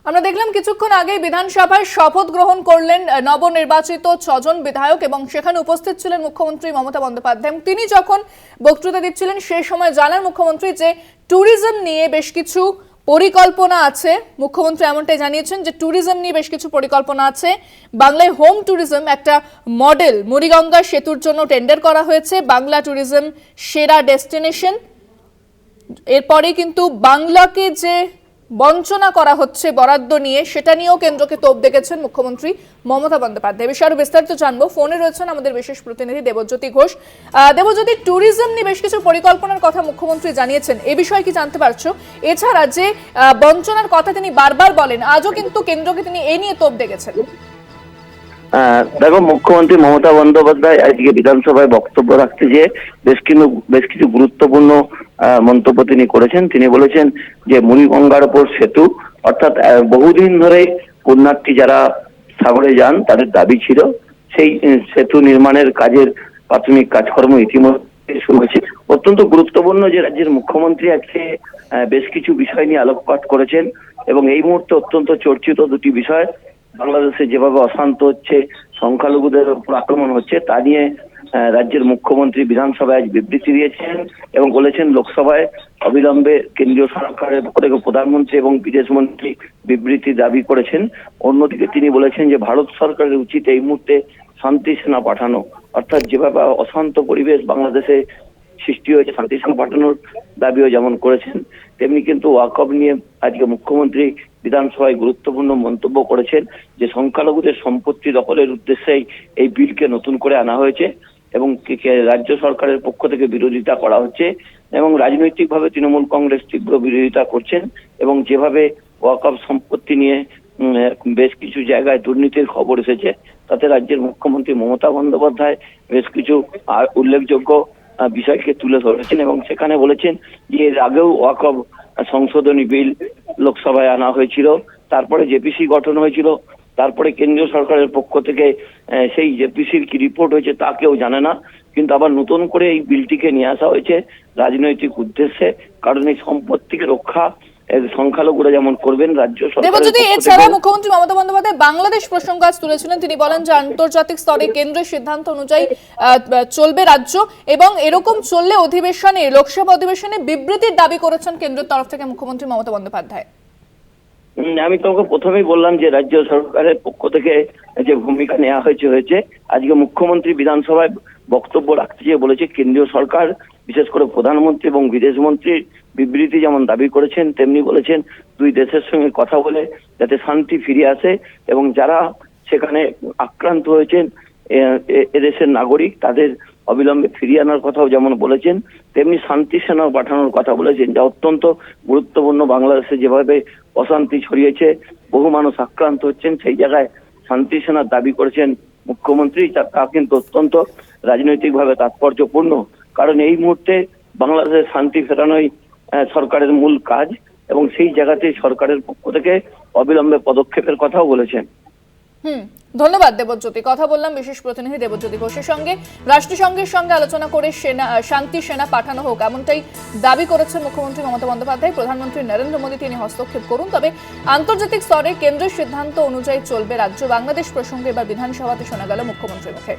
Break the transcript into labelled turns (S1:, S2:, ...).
S1: আমরা দেখলাম কিছুক্ষণ আগে বিধানসভায় শপথ গ্রহণ করলেন নবনির্বাচিত 6 জন বিধায়ক এবং সেখানে উপস্থিত ছিলেন মুখ্যমন্ত্রী মমতা বন্দ্যোপাধ্যায়। তিনি যখন বক্তৃতা দিচ্ছিলেন সেই সময় জানান মুখ্যমন্ত্রী যে ট্যুরিজম নিয়ে বেশ কিছু পরিকল্পনা আছে। মুখ্যমন্ত্রী এমনটাই জানিয়েছেন যে ট্যুরিজম নিয়ে বেশ কিছু পরিকল্পনা আছে। বাংলায় হোম ট্যুরিজম একটা মডেল মুড়িগঙ্গা সেতুর জন্য টেন্ডার করা হয়েছে, বাংলা ট্যুরিজম সেরা ডেস্টিনেশন। এরপরে কিন্তু বাংলাকে যে বঞ্চনা করা হচ্ছে বরাদ্দ নিয়ে, সেটা নিয়েও কেন্দ্রকে তোপ দেখেছেন মুখ্যমন্ত্রী মমতা বন্দ্যোপাধ্যায়। বিষয়ে আরো বিস্তারিত জানবো, ফোনে রয়েছেন আমাদের বিশেষ প্রতিনিধি দেবজ্যোতি ঘোষ। দেবজ্যোতি, ট্যুরিজম নিয়ে বেশ কিছু পরিকল্পনার কথা মুখ্যমন্ত্রী জানিয়েছেন, এ বিষয়ে কি জানতে পারছো? এছাড়া যে বঞ্চনার কথা তিনি বারবার বলেন, আজও কিন্তু কেন্দ্রকে তিনি এ নিয়ে তোপ দেখেছেন।
S2: দেখো, মুখ্যমন্ত্রী মমতা বন্দ্যোপাধ্যায় আজকে বিধানসভায় বক্তব্য রাখতে গিয়ে বেশ কিছু গুরুত্বপূর্ণ মন্তব্য তিনি করেছেন। তিনি বলেছেন যে মুড়িগঙ্গার উপর সেতু, অর্থাৎ বহুদিন ধরে পুণ্যার্থী যারা সাগরে যান তাদের দাবি ছিল সেই সেতু নির্মাণের কাজের প্রাথমিক কাজকর্ম ইতিমধ্যে শুরু হয়েছে। অত্যন্ত গুরুত্বপূর্ণ যে রাজ্যের মুখ্যমন্ত্রী আজকে বেশ কিছু বিষয় নিয়ে আলোকপাত করেছেন এবং এই মুহূর্তে অত্যন্ত চর্চিত দুটি বিষয়, বাংলাদেশে যেভাবে অশান্ত হচ্ছে, সংখ্যালঘুদের উপর আক্রমণ হচ্ছে, তা নিয়ে রাজ্যের মুখ্যমন্ত্রী বিধানসভায় আজ বিবৃতি দিয়েছেন এবং বলেছেন লোকসভায় অবিলম্বে কেন্দ্রীয় সরকারের পক্ষ থেকে প্রধানমন্ত্রী এবং বিদেশ মন্ত্রী বিবৃতি দাবি করেছেন। অন্যদিকে তিনি বলেছেন যে ভারত সরকারের উচিত এই মুহূর্তে শান্তি সেনা পাঠানো, অর্থাৎ যেভাবে অশান্ত পরিবেশ বাংলাদেশে সৃষ্টি হয়েছে, শান্তি সেনা পাঠানোর দাবিও যেমন করেছেন, তেমনি কিন্তু ওয়াকফ নিয়ে আজকে মুখ্যমন্ত্রী বিধানসভায় গুরুত্বপূর্ণ মন্তব্য করেছেন যে সংখ্যালঘুদের সম্পত্তি দখলের উদ্দেশ্যেই এই বিলকে নতুন করে আনা হয়েছে এবং রাজ্য সরকারের পক্ষ থেকে বিরোধিতা করা হচ্ছে এবং রাজনৈতিকভাবে তৃণমূল কংগ্রেস তীব্র বিরোধিতা করছেন এবং যেভাবে ওয়াকফ সম্পত্তি নিয়ে বেশ কিছু জায়গায় দুর্নীতির খবর এসেছে, তাতে রাজ্যের মুখ্যমন্ত্রী মমতা বন্দ্যোপাধ্যায় বেশ কিছু উল্লেখযোগ্য বিষয়কে তুলে ধরেছেন এবং সেখানে বলেছেন যে এর আগেও ওয়াকফ সংশোধনী বিল লোকসভায় আনা হয়েছিল, তারপরে জেপিসি গঠন হয়েছিল, তারপরে কেন্দ্রীয় সরকারের পক্ষ থেকে সেই জেপিসির কি রিপোর্ট হয়েছে তা কেউ জানে না, কিন্তু আবার নতুন করে এই বিলটিকে নিয়ে আসা হয়েছে রাজনৈতিক উদ্দেশ্যে, কারণ এই সম্পত্তিকে রক্ষা সংখ্যালঘুরা যেমন করবেন রাজ্য সরকার।
S1: এছাড়া মুখ্যমন্ত্রী মমতা বন্দ্যোপাধ্যায় বাংলাদেশ প্রসঙ্গ আজ তুলেছিলেন। তিনি বলেন যে আন্তর্জাতিক স্তরে কেন্দ্রের সিদ্ধান্ত অনুযায়ী চলবে রাজ্য এবং এরকম চললে অধিবেশনে, লোকসভা অধিবেশনে বিবৃতির দাবি করেছেন কেন্দ্রের তরফ থেকে মুখ্যমন্ত্রী মমতা বন্দ্যোপাধ্যায়।
S2: আমি তোমাকে প্রথমেই বললাম যে রাজ্য সরকারের পক্ষ থেকে যে ভূমিকা নেওয়া হয়েছে আজকে মুখ্যমন্ত্রী বিধানসভায় বক্তব্য রাখতে গিয়ে বলেছে কেন্দ্রীয় সরকার, বিশেষ করে প্রধানমন্ত্রী এবং বিদেশ মন্ত্রীর বিবৃতি যেমন দাবি করেছেন, তেমনি বলেছেন দুই দেশের সঙ্গে কথা বলে যাতে শান্তি ফিরে আসে এবং যারা সেখানে আক্রান্ত হয়েছেন এদেশের নাগরিক তাদের অবিলম্বে ফিরিয়ে আনার কথাও যেমন বলেছেন, তেমনি শান্তি সেনা পাঠানোর কথা বলেছেন, যা অত্যন্ত গুরুত্বপূর্ণ। বাংলাদেশে যেভাবে অশান্তি ছড়িয়েছে, বহু মানুষ আক্রান্ত হচ্ছেন, সেই জায়গায় শান্তি সেনার দাবি করেছেন মুখ্যমন্ত্রী, তা কিন্তু অত্যন্ত রাজনৈতিকভাবে তাৎপর্যপূর্ণ, কারণ এই মুহূর্তে বাংলাদেশের শান্তি ফেরানোই সরকারের মূল কাজ এবং সেই জায়গাতেই সরকারের পক্ষ থেকে অবিলম্বে পদক্ষেপের কথাও বলেছেন।
S1: ধন্যবাদ দেবজ্যোতি। কথা বললাম বিশেষ প্রতিনিধি দেবজ্যোতি ঘোষের সঙ্গে। রাষ্ট্রসংঘের সঙ্গে আলোচনা করে শান্তি সেনা পাঠানো হোক, এমনটাই দাবি করেছেন মুখ্যমন্ত্রী মমতা বন্দ্যোপাধ্যায়। প্রধানমন্ত্রী নরেন্দ্র মোদী তিনি হস্তক্ষেপ করুন, তবে আন্তর্জাতিক স্তরে কেন্দ্রের সিদ্ধান্ত অনুযায়ী চলবে রাজ্য। বাংলাদেশ প্রসঙ্গে এবার বিধানসভাতে শোনা গেল মুখ্যমন্ত্রীর মুখে।